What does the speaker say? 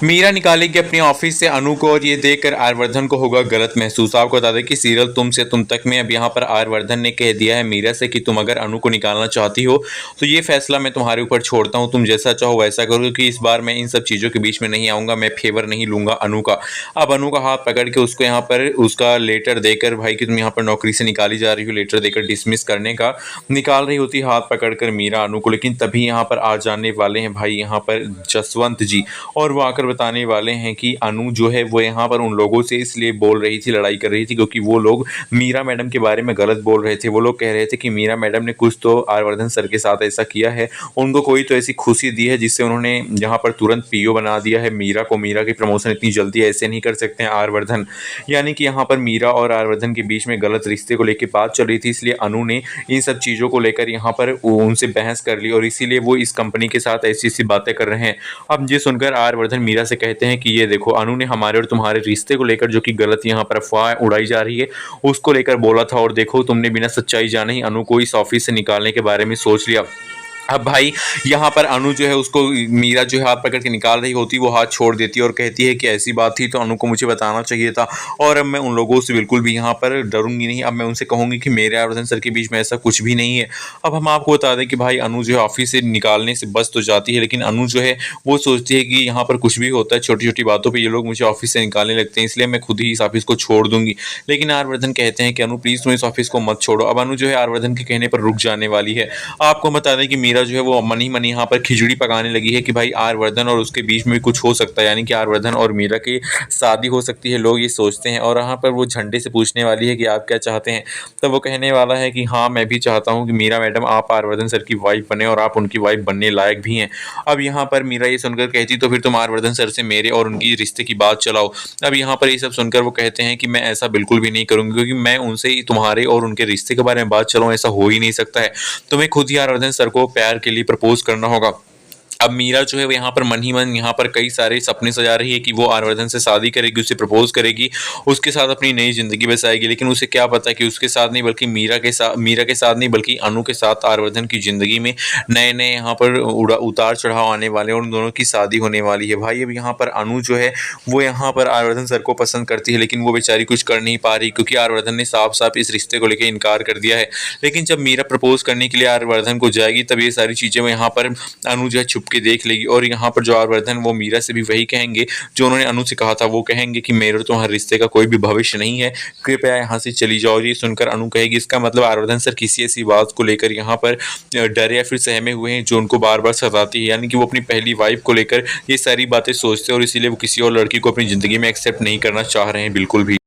मीरा निकालेगी अपने ऑफिस से अनु को और ये देखकर आर्यवर्धन को होगा गलत महसूस। आपको बता दें कि सीरियल तुम से तुम तक में अब यहाँ पर आर्यवर्धन ने कह दिया है मीरा से कि तुम अगर अनु को निकालना चाहती हो तो ये फैसला मैं तुम्हारे ऊपर छोड़ता हूँ, तुम जैसा चाहो वैसा करो, क्योंकि इस बार मैं इन सब चीज़ों के बीच में नहीं आऊँगा, मैं फेवर नहीं लूँगा अनु का। अब अनु का हाथ पकड़ के उसको यहाँ पर उसका लेटर देकर, भाई कि तुम यहाँ पर नौकरी से निकाली जा रही हो, लेटर देकर डिसमिस करने का निकाल रही होती हाथ पकड़कर मीरा अनु को। लेकिन तभी यहाँ पर आ जाने वाले हैं भाई यहाँ पर जसवंत जी, और वो आकर बताने वाले हैं कि अनु जो है वो यहाँ पर उन लोगों से इसलिए बोल रही थी, लड़ाई कर रही थी, क्योंकि वो लोग मीरा मैडम के बारे में गलत बोल रहे थे। वो लोग कह रहे थे कि मीरा मैडम ने कुछ तो आर्यवर्धन सर के साथ ऐसा किया है, उनको कोई तो ऐसी खुशी दी है जिससे उन्होंने यहाँ पर तुरंत पीओ बना दिया है मीरा को। मीरा की प्रमोशन इतनी जल्दी ऐसे नहीं कर सकते हैं आर्यवर्धन। यानी कि यहाँ पर मीरा और आर्यवर्धन के बीच में गलत रिश्ते को लेकर बात चल रही थी, इसलिए अनु ने इन सब चीज़ों को लेकर यहाँ पर उनसे बहस कर ली और इसीलिए वो इस कंपनी के साथ ऐसी ऐसी बातें कर रहे हैं। अब ये सुनकर आर्यवर्धन मीरा से कहते हैं कि ये देखो, अनु ने हमारे और तुम्हारे रिश्ते को लेकर जो कि गलत यहाँ पर अफवाह उड़ाई जा रही है उसको लेकर बोला था, और देखो तुमने बिना सच्चाई जाने ही अनु को इस ऑफिस से निकालने के बारे में सोच लिया। अब भाई यहाँ पर अनु जो है उसको मीरा जो है हाथ पकड़ के निकाल रही होती, वो हाथ छोड़ देती है और कहती है कि ऐसी बात थी तो अनु को मुझे बताना चाहिए था, और अब मैं उन लोगों से बिल्कुल भी यहाँ पर डरूंगी नहीं। अब मैं उनसे कहूँगी कि मेरे और आर्यवर्धन सर के बीच में ऐसा कुछ भी नहीं है। अब हम आपको बता दें कि भाई अनु जो है ऑफिस से निकालने से बच तो जाती है, लेकिन अनु जो है वो सोचती है कि यहाँ पर कुछ भी होता है, छोटी छोटी बातों पर ये लोग मुझे ऑफिस से निकालने लगते हैं, इसलिए मैं खुद ही इस ऑफिस को छोड़ दूंगी। लेकिन आर्यवर्धन कहते हैं कि अनु प्लीज़ तुम इस ऑफिस को मत छोड़ो। अब अनु जो है आर्यवर्धन के कहने पर रुक जाने वाली है। आपको बता दें कि मीरा जो है वो मन ही मन यहाँ पर खिचड़ी पकाने लगी है कि भाई आर्यवर्धन और उसके बीच में कुछ हो सकता है, यानी कि आर्यवर्धन और मीरा की शादी हो सकती है, लोग ये सोचते हैं। और यहाँ पर वो झंडे से पूछने वाली है कि आप क्या चाहते हैं, तब वो कहने वाला है कि हाँ मैं भी चाहता हूँ कि मीरा मैडम आप आर्यवर्धन सर की वाइफ बने और आप उनकी वाइफ बनने लायक भी हैं। अब यहाँ पर मीरा ये सुनकर कहती तो फिर तुम आर्यवर्धन सर से मेरे और उनकी रिश्ते की बात चलाओ। अब यहाँ पर ये सब सुनकर वो कहते हैं कि मैं ऐसा बिल्कुल भी नहीं करूँगी, क्योंकि मैं उनसे ही तुम्हारे और उनके रिश्ते के बारे में बात चलाऊँ, ऐसा हो ही नहीं सकता है। तुम्हें खुद ही आर्यवर्धन सर को प्यार के लिए प्रपोज करना होगा। अब मीरा जो है वो यहाँ पर मन ही मन यहाँ पर कई सारे सपने सजा रही है कि वो आर्यवर्धन से शादी करेगी, उसे प्रपोज करेगी, उसके साथ अपनी नई जिंदगी बसाएगी। लेकिन उसे क्या पता कि उसके साथ नहीं बल्कि मीरा के साथ नहीं बल्कि अनु के साथ आर्यवर्धन की जिंदगी में नए नए यहाँ पर उतार चढ़ाव आने वाले और उन दोनों की शादी होने वाली है। भाई अब यहाँ पर अनु जो है वो यहाँ पर आर्यवर्धन सर को पसंद करती है, लेकिन वो बेचारी कुछ कर नहीं पा रही क्योंकि आर्यवर्धन ने साफ साफ इस रिश्ते को लेकर इनकार कर दिया है। लेकिन जब मीरा प्रपोज करने के लिए आर्यवर्धन को जाएगी तब ये सारी चीज़ें वो यहाँ पर अनु जो है छुप के देख लेगी, और यहाँ पर जो आर्यवर्धन वो मीरा से भी वही कहेंगे जो उन्होंने अनु से कहा था। वो कहेंगे कि मेरे और तुम्हारे रिश्ते का कोई भी भविष्य नहीं है, कृपया यहाँ से चली जाओ। ये सुनकर अनु कहेगी इसका मतलब आर्यवर्धन सर किसी ऐसी बात को लेकर यहाँ पर डरे या फिर सहमे हुए हैं जो उनको बार बार सताती है, यानी कि वो अपनी पहली वाइफ को लेकर ये सारी बातें सोचते हैं और इसीलिए वो किसी और लड़की को अपनी ज़िंदगी में एक्सेप्ट नहीं करना चाह रहे हैं बिल्कुल भी।